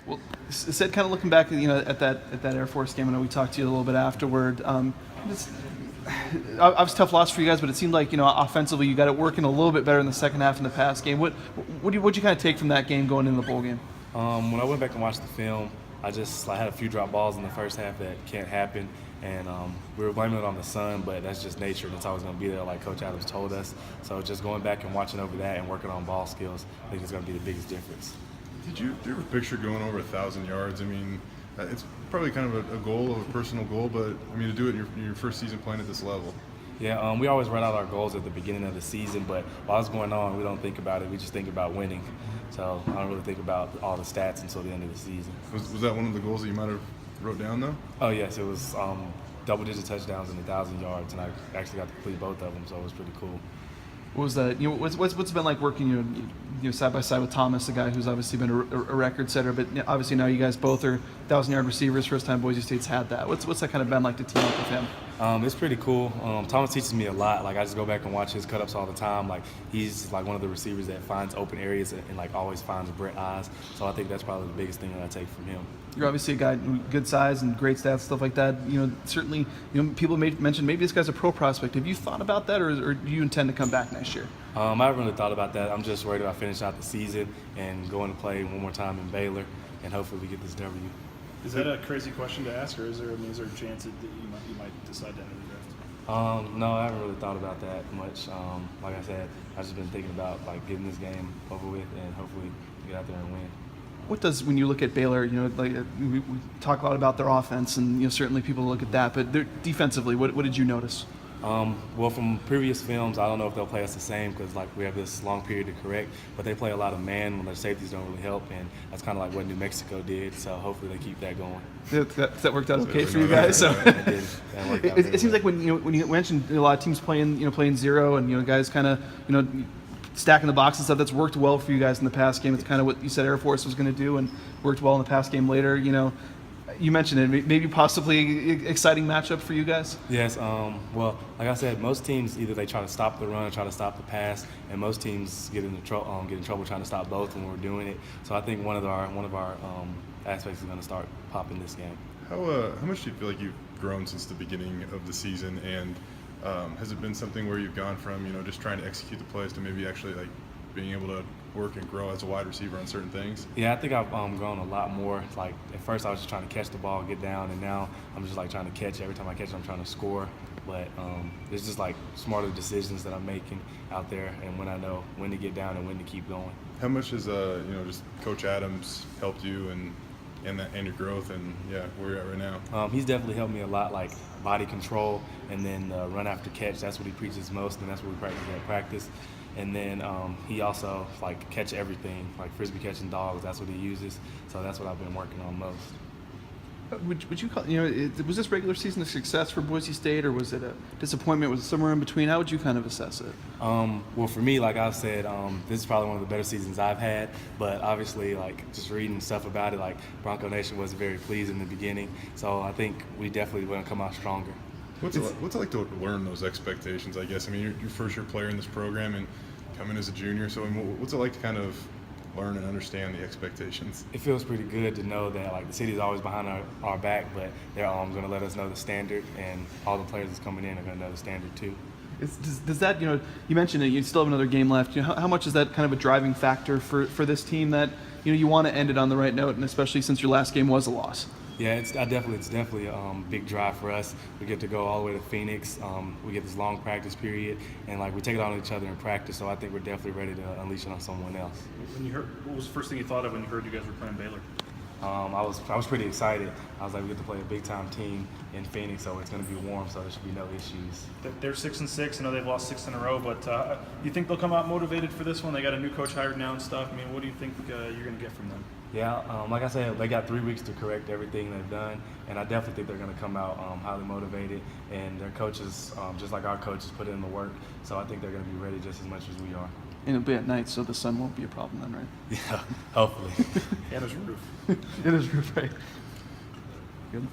Well, Sid, kind of looking back, at that Air Force game. I know we talked to you a little bit afterward. Obviously tough loss for you guys, but it seemed like offensively you got it working a little bit better in the second half in the pass game. What'd you kind of take from that game going into the bowl game? When I went back and watched the film, I had a few drop balls in the first half that can't happen, and we were blaming it on the sun, but that's just nature, and it's always going to be there, like Coach Adams told us. So just going back and watching over that and working on ball skills, I think it's going to be the biggest difference. Do you ever picture going over 1,000 yards? I mean, it's probably kind of a goal, a personal goal, but I mean, to do it in your first season playing at this level. Yeah, we always write out our goals at the beginning of the season, but while it's going on, we don't think about it. We just think about winning. So I don't really think about all the stats until the end of the season. Was that one of the goals that you might have wrote down, though? Oh, yes. It was double-digit touchdowns and 1,000 yards, and I actually got to complete both of them, so it was pretty cool. What was that? What's it been like working side by side with Thomas, a guy who's obviously been a record setter, but obviously now you guys both are 1,000-yard receivers. First time Boise State's had that. What's that kind of been like to team up with him? It's pretty cool. Thomas teaches me a lot. Like I just go back and watch his cut-ups all the time. Like he's like one of the receivers that finds open areas and like always finds Brett eyes. So I think that's probably the biggest thing that I take from him. You're obviously a guy with good size and great stats, stuff like that. Certainly, people mention maybe this guy's a pro prospect. Have you thought about that, or do you intend to come back next year? I haven't really thought about that. I'm just worried about finishing out the season and going to play one more time in Baylor, and hopefully we get this W. Is that a crazy question to ask, or is there a chance that you might decide to enter the draft? No, I haven't really thought about that much. Like I said, I've just been thinking about like getting this game over with and hopefully get out there and win. What does, when you look at Baylor, we talk a lot about their offense, and certainly people look at that, but defensively, what did you notice? Well, from previous films, I don't know if they'll play us the same because like we have this long period to correct, but they play a lot of man when their safeties don't really help, and that's kind of like what New Mexico did. So hopefully they keep that going. That worked out okay for you guys. So it seems like when you mentioned a lot of teams playing zero, and guys kind of stacking the box and stuff, that's worked well for you guys in the past game. It's kind of what you said Air Force was going to do, and worked well in the past game later. You mentioned it, maybe possibly exciting matchup for you guys. Yes. Well, like I said, most teams either they try to stop the run or try to stop the pass, and most teams get in trouble trying to stop both when we're doing it. So I think one of our aspects is going to start popping this game. How much do you feel like you've grown since the beginning of the season, and has it been something where you've gone from just trying to execute the plays to maybe actually like being able to work and grow as a wide receiver on certain things? Yeah, I think I've grown a lot more. Like at first I was just trying to catch the ball, get down, and now I'm just like trying to catch. Every time I catch it, I'm trying to score. But it's just like smarter decisions that I'm making out there, and when I know when to get down and when to keep going. How much has just Coach Adams helped you and your growth and where you're at right now? He's definitely helped me a lot, like body control and then run after catch. That's what he preaches most, and that's what we practice at practice. And then he also like catch everything, like frisbee catching dogs. That's what he uses. So that's what I've been working on most. Would you call was this regular season a success for Boise State, or was it a disappointment? Was it somewhere in between? How would you kind of assess it? Well, for me, like I said, this is probably one of the better seasons I've had. But obviously, like just reading stuff about it, like Bronco Nation wasn't very pleased in the beginning. So I think we definitely want to come out stronger. What's it like to learn those expectations, I guess? I mean, you're first-year player in this program and coming as a junior. So what's it like to kind of learn and understand the expectations? It feels pretty good to know that like the city's always behind our back, but they're going to let us know the standard, and all the players that's coming in are going to know the standard too. Does that, you mentioned that you still have another game left. How much is that kind of a driving factor for this team that you want to end it on the right note, and especially since your last game was a loss? Yeah, it's definitely a big drive for us. We get to go all the way to Phoenix. We get this long practice period, and like we take it on each other in practice. So I think we're definitely ready to unleash it on someone else. When you heard, what was the first thing you thought of when you heard you guys were playing Baylor? I was pretty excited. I was like, we get to play a big time team in Phoenix, so it's going to be warm, so there should be no issues. They're 6-6. I know they've lost 6 in a row, but you think they'll come out motivated for this one? They got a new coach hired now and stuff. I mean, what do you think you're going to get from them? Yeah, like I said, they got 3 weeks to correct everything they've done, and I definitely think they're going to come out highly motivated, and their coaches, just like our coaches, put in the work, so I think they're going to be ready just as much as we are. And it'll be at night, so the sun won't be a problem then, right? Yeah, hopefully. And there's a roof. It is roof, right? Good.